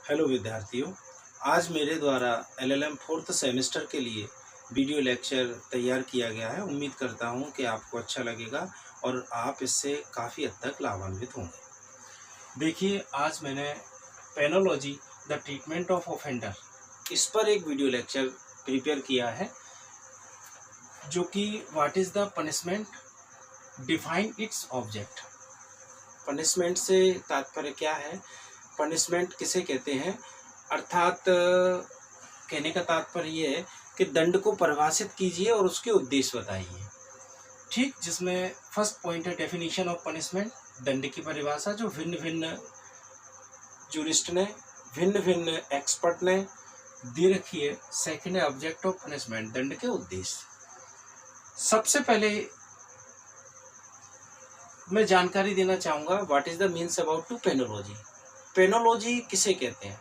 Hello विद्यार्थियों, आज मेरे द्वारा एलएलएम फोर्थ सेमेस्टर के लिए वीडियो लेक्चर तैयार किया गया है। उम्मीद करता हूं कि आपको अच्छा लगेगा और आप इससे काफ़ी हद तक लाभान्वित होंगे। देखिए, आज मैंने पेनोलॉजी द ट्रीटमेंट ऑफ ऑफेंडर इस पर एक वीडियो लेक्चर प्रिपेयर किया है, जो कि what is the punishment, define its object. Punishment से तात्पर्य क्या है, पनिशमेंट किसे कहते हैं, अर्थात कहने का तात्पर्य ये है कि दंड को परिभाषित कीजिए और उसके उद्देश्य बताइए। ठीक, जिसमें फर्स्ट पॉइंट है डेफिनेशन ऑफ पनिशमेंट, दंड की परिभाषा, जो भिन्न भिन्न जूरिस्ट ने, भिन्न भिन्न एक्सपर्ट ने दे रखी है। सेकंड है ऑब्जेक्ट ऑफ पनिशमेंट, दंड के उद्देश्य। सबसे पहले मैं जानकारी देना चाहूँगा what is the means about to penology. Penology किसे कहते हैं,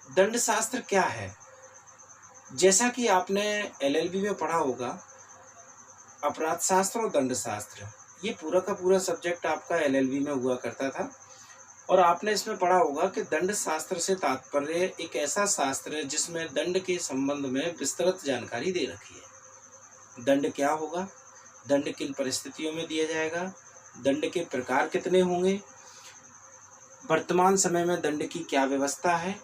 दंड शास्त्र क्या है। जैसा कि आपने एलएलबी में पढ़ा होगा, अपराध शास्त्र और दंड शास्त्र, ये पूरा का पूरा सब्जेक्ट आपका एलएलबी में हुआ करता था। और आपने इसमें पढ़ा होगा कि दंड शास्त्र से तात्पर्य एक ऐसा शास्त्र है जिसमें दंड के संबंध में विस्तृत जानकारी दे रखी है। दंड क्या होगा, दंड किन परिस्थितियों में दिया जाएगा, दंड के प्रकार कितने होंगे, वर्तमान समय में दंड की क्या व्यवस्था है,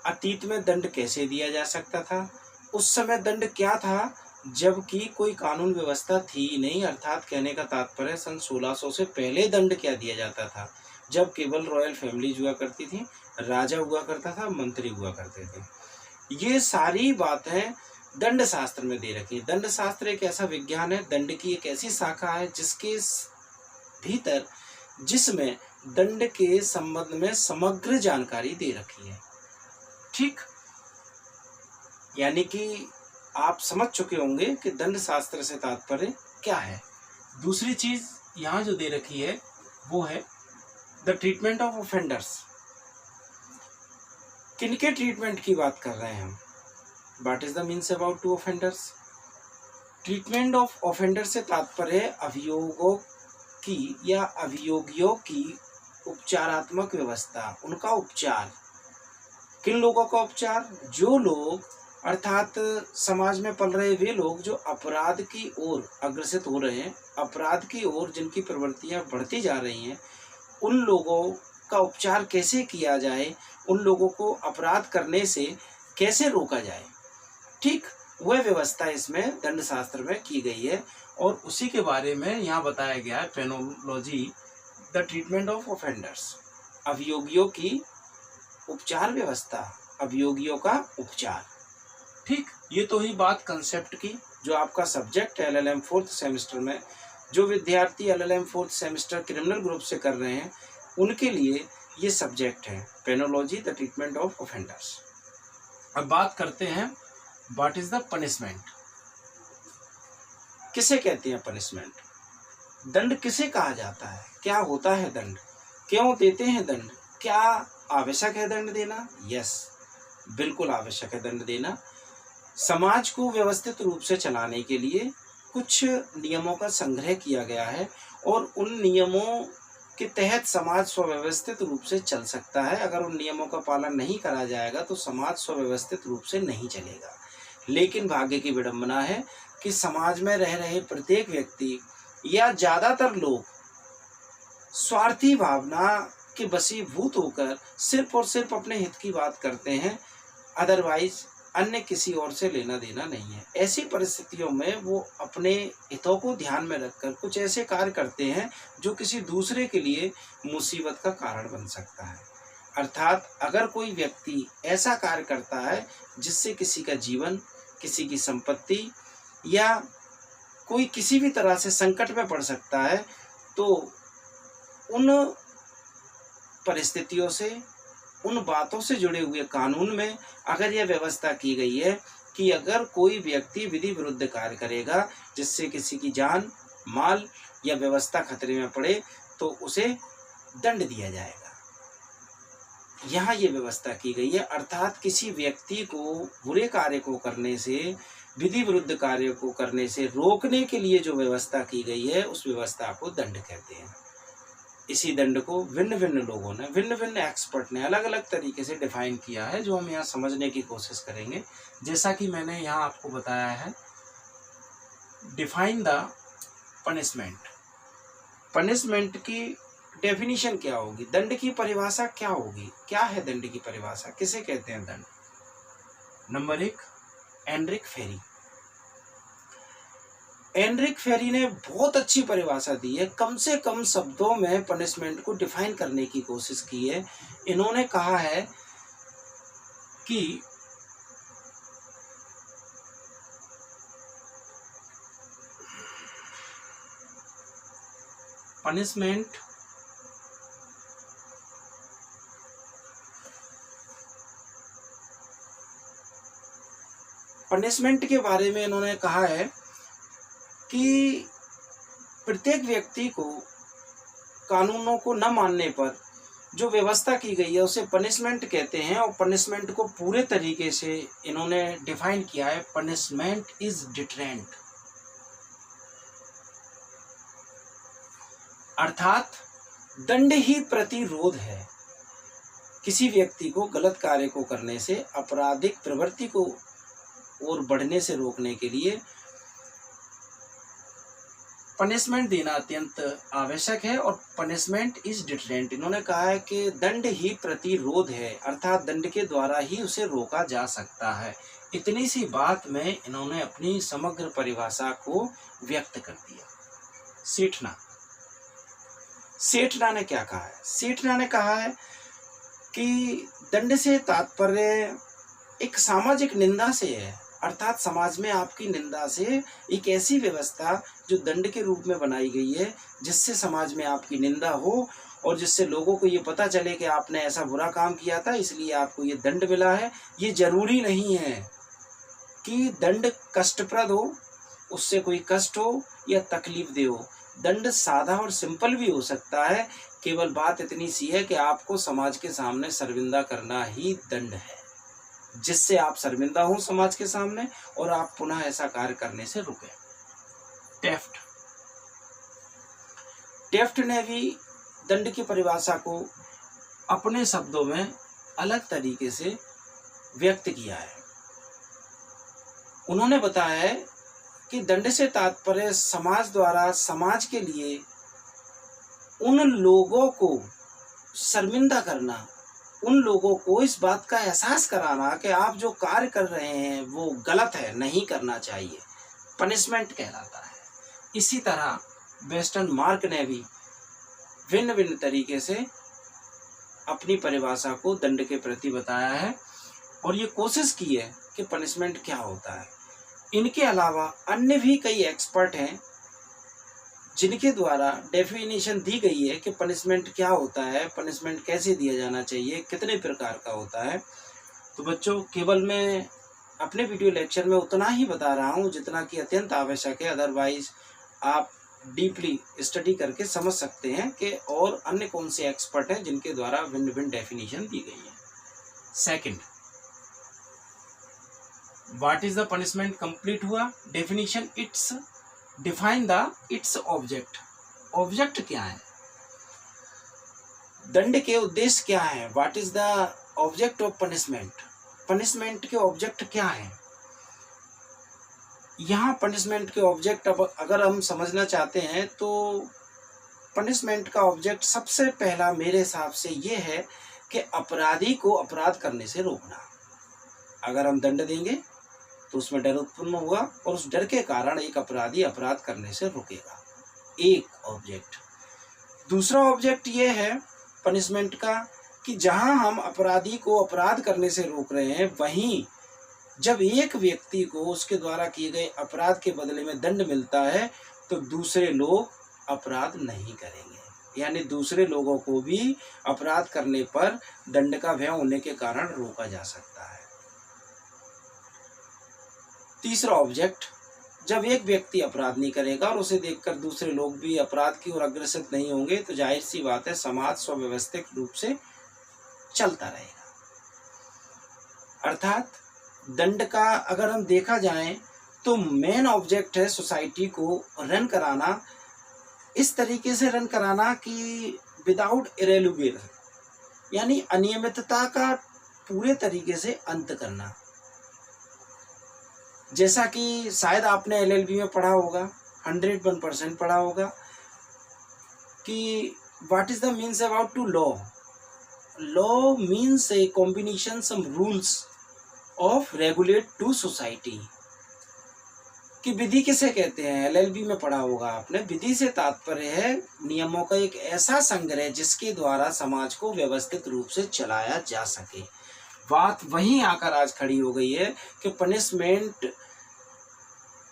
अतीत में दंड कैसे दिया जा सकता था, उस समय दंड क्या था जबकि कोई कानून व्यवस्था थी ही नहीं। अर्थात कहने का तात्पर्य सन 1600 से पहले दंड क्या दिया जाता था, जब केवल रॉयल फैमिलीज हुआ करती थी, राजा हुआ करता था, मंत्री हुआ करते थे। ये सारी बातें दंड शास्त्र में दे रखी है। दंड शास्त्र एक ऐसा विज्ञान है, दंड की एक ऐसी शाखा है जिसके भीतर, जिसमें दंड के संबंध में समग्र जानकारी दे रखी है। ठीक, यानी कि आप समझ चुके होंगे कि दंड शास्त्र से तात्पर्य क्या है। दूसरी चीज यहाँ जो दे रखी है वो है द ट्रीटमेंट ऑफ ऑफेंडर्स। किनके ट्रीटमेंट की बात कर रहे हैं हम, what is the means about to offenders. Treatment of offender से तात्पर्य अभियोगों की या अभियोगियों की उपचारात्मक व्यवस्था, उनका उपचार। किन लोगों का उपचार, जो लोग अर्थात समाज में पल रहे वे लोग जो अपराध की ओर अग्रसित हो रहे हैं, अपराध की ओर जिनकी प्रवृत्तियां बढ़ती जा रही हैं, उन लोगों का उपचार कैसे किया जाए, उन लोगों को अपराध करने से कैसे रोका जाए। ठीक, वह व्यवस्था इसमें दंड शास्त्र में की गई है और उसी के बारे में यहाँ बताया गया है। पेनोलॉजी द ट्रीटमेंट ऑफ ऑफेंडर्स, अभियोगियों की उपचार व्यवस्था, अभियोगियों का उपचार। ठीक, ये तो ही बात कंसेप्ट की, जो आपका सब्जेक्ट है एलएलएम फोर्थ सेमेस्टर में। जो विद्यार्थी LLM fourth semester criminal group से कर रहे हैं उनके लिए ये सब्जेक्ट है, पेनोलॉजी द ट्रीटमेंट ऑफ ऑफेंडर्स। अब बात करते हैं व्हाट इज द पनिशमेंट। किसे कहते हैं पनिशमेंट, दंड किसे कहा जाता है, क्या होता है दंड, क्यों देते हैं दंड, क्या आवश्यक है दंड देना। यस, बिल्कुल आवश्यक है दंड देना। समाज को व्यवस्थित रूप से चलाने के लिए कुछ नियमों का संग्रह किया गया है और उन नियमों के तहत समाज सुव्यवस्थित रूप से चल सकता है। अगर उन नियमों का पालन नहीं करा जाएगा तो समाज सुव्यवस्थित रूप से नहीं चलेगा। लेकिन भाग्य की विडंबना है कि समाज में रह रहे प्रत्येक व्यक्ति या ज़्यादातर लोग स्वार्थी भावना के वशीभूत होकर सिर्फ और सिर्फ अपने हित की बात करते हैं, अदरवाइज अन्य किसी और से लेना देना नहीं है। ऐसी परिस्थितियों में वो अपने हितों को ध्यान में रखकर कुछ ऐसे कार्य करते हैं जो किसी दूसरे के लिए मुसीबत का कारण बन सकता है। अर्थात अगर कोई व्यक्ति ऐसा कार्य करता है जिससे किसी का जीवन, किसी की संपत्ति या कोई किसी भी तरह से संकट में पड़ सकता है, तो उन परिस्थितियों से, उन बातों से जुड़े हुए कानून में अगर यह व्यवस्था की गई है कि अगर कोई व्यक्ति विधि विरुद्ध कार्य करेगा जिससे किसी की जान, माल या व्यवस्था खतरे में पड़े तो उसे दंड दिया जाएगा। यहाँ ये व्यवस्था की गई है। अर्थात किसी व्यक्ति को बुरे कार्य को करने से, विधि विरुद्ध कार्य को करने से रोकने के लिए जो व्यवस्था की गई है उस व्यवस्था को दंड कहते हैं। इसी दंड को भिन्न भिन्न लोगों ने, भिन्न भिन्न एक्सपर्ट ने अलग अलग तरीके से डिफाइन किया है, जो हम यहाँ समझने की कोशिश करेंगे। जैसा कि मैंने यहाँ आपको बताया है, डिफाइन द पनिशमेंट। पनिशमेंट की डेफिनेशन क्या होगी, दंड की परिभाषा क्या होगी, क्या है दंड की परिभाषा, किसे कहते हैं दंड। नंबर 1, एनरिक फेरी। एनरिक फेरी ने बहुत अच्छी परिभाषा दी है, कम से कम शब्दों में पनिशमेंट को डिफाइन करने की कोशिश की है। इन्होंने कहा है कि पनिशमेंट के बारे में इन्होंने कहा है कि प्रत्येक व्यक्ति को कानूनों को न मानने पर जो व्यवस्था की गई है उसे पनिशमेंट कहते हैं। और पनिशमेंट को पूरे तरीके से इन्होंने डिफाइन किया है, पनिशमेंट इज डिटरेंट, अर्थात दंड ही प्रतिरोध है किसी व्यक्ति को गलत कार्य को करने से, आपराधिक प्रवृत्ति को और बढ़ने से रोकने के लिए पनिशमेंट देना अत्यंत आवश्यक है। और पनिशमेंट इज डिटरेंट, इन्होंने कहा है कि दंड ही प्रतिरोध है, अर्थात दंड के द्वारा ही उसे रोका जा सकता है। इतनी सी बात में इन्होंने अपनी समग्र परिभाषा को व्यक्त कर दिया। सेठना ने क्या कहा है, सेठना ने कहा है कि दंड से तात्पर्य एक सामाजिक निंदा से है, अर्थात समाज में आपकी निंदा से एक ऐसी व्यवस्था जो दंड के रूप में बनाई गई है जिससे समाज में आपकी निंदा हो और जिससे लोगों को ये पता चले कि आपने ऐसा बुरा काम किया था इसलिए आपको ये दंड मिला है। ये जरूरी नहीं है कि दंड कष्टप्रद हो, उससे कोई कष्ट हो या तकलीफ दे हो। दंड सादा और सिंपल भी हो सकता है, केवल बात इतनी सी है कि आपको समाज के सामने शर्मिंदा करना ही दंड है, जिससे आप शर्मिंदा हो समाज के सामने और आप पुनः ऐसा कार्य करने से रुके। टेफ्ट ने भी दंड की परिभाषा को अपने शब्दों में अलग तरीके से व्यक्त किया है। उन्होंने बताया है कि दंड से तात्पर्य समाज द्वारा समाज के लिए उन लोगों को शर्मिंदा करना, उन लोगों को इस बात का एहसास कराना कि आप जो कार्य कर रहे हैं वो गलत है, नहीं करना चाहिए, पनिशमेंट कहलाता है। इसी तरह वेस्टर्न मार्क ने भी भिन्न भिन्न तरीके से अपनी परिभाषा को दंड के प्रति बताया है और ये कोशिश की है कि पनिशमेंट क्या होता है। इनके अलावा अन्य भी कई एक्सपर्ट हैं जिनके द्वारा डेफिनेशन दी गई है कि पनिशमेंट क्या होता है, पनिशमेंट कैसे दिया जाना चाहिए, कितने प्रकार का होता है। तो बच्चों, केवल मैं अपने वीडियो लेक्चर में उतना ही बता रहा हूँ जितना कि अत्यंत आवश्यक है, अदरवाइज आप डीपली स्टडी करके समझ सकते हैं कि और अन्य कौन से एक्सपर्ट हैं जिनके द्वारा भिन्न भिन्न डेफिनेशन दी गई है। Second, what is the punishment complete हुआ। Definition, it's define the its object. Object क्या है, दंड के उद्देश्य क्या है, what is the object of punishment, punishment के ऑब्जेक्ट क्या है। यहाँ पनिशमेंट के ऑब्जेक्ट अब अगर हम समझना चाहते हैं तो पनिशमेंट का ऑब्जेक्ट सबसे पहला मेरे हिसाब से ये है कि अपराधी को अपराध करने से रोकना। अगर हम दंड देंगे तो उसमें डर उत्पन्न होगा और उस डर के कारण एक अपराधी अपराध करने से रुकेगा, एक ऑब्जेक्ट। दूसरा ऑब्जेक्ट ये है पनिशमेंट का कि जहां हम अपराधी को अपराध करने से रोक रहे हैं, वहीं जब एक व्यक्ति को उसके द्वारा किए गए अपराध के बदले में दंड मिलता है तो दूसरे लोग अपराध नहीं करेंगे, यानी दूसरे लोगों को भी अपराध करने पर दंड का भय होने के कारण रोका जा सकता है। तीसरा ऑब्जेक्ट, जब एक व्यक्ति अपराध नहीं करेगा और उसे देखकर दूसरे लोग भी अपराध की ओर अग्रसर नहीं होंगे तो जाहिर सी बात है समाज स्वव्यवस्थित रूप से चलता रहेगा। अर्थात दंड का अगर हम देखा जाए तो मेन ऑब्जेक्ट है सोसाइटी को रन कराना, इस तरीके से रन कराना कि विदाउट इरेगुलर, यानी अनियमितता का पूरे तरीके से अंत करना। जैसा कि शायद आपने एलएलबी में पढ़ा होगा, 101% पढ़ा होगा कि what is the means about to law. Law means a combination some rules of regulate to society. कि विधि किसे कहते हैं, एलएलबी में पढ़ा होगा आपने। विधि से तात्पर्य है नियमों का एक ऐसा संग्रह जिसके द्वारा समाज को व्यवस्थित रूप से चलाया जा सके। बात वहीं आकर आज खड़ी हो गई है कि पनिशमेंट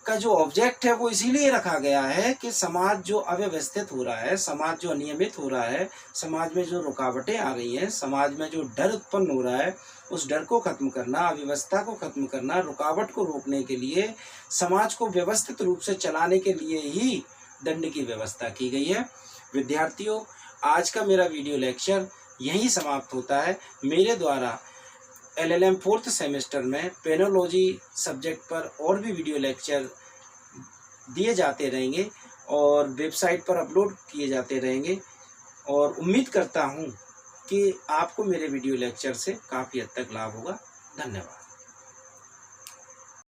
का जो ऑब्जेक्ट है वो इसीलिए रखा गया है कि समाज जो अव्यवस्थित हो रहा है, समाज जो अनियमित हो रहा है, समाज में जो रुकावटें आ रही हैं, समाज में जो डर उत्पन्न हो रहा है, उस डर को खत्म करना, अव्यवस्था को खत्म करना, रुकावट को रोकने के लिए, समाज को व्यवस्थित रूप से चलाने के लिए ही दंड की व्यवस्था की गई है। विद्यार्थियों, आज का मेरा वीडियो लेक्चर यहीं समाप्त होता है। मेरे द्वारा LLM 4th सेमेस्टर में पेनोलॉजी सब्जेक्ट पर और भी वीडियो लेक्चर दिए जाते रहेंगे और वेबसाइट पर अपलोड किए जाते रहेंगे, और उम्मीद करता हूँ कि आपको मेरे वीडियो लेक्चर से काफ़ी हद तक लाभ होगा। धन्यवाद।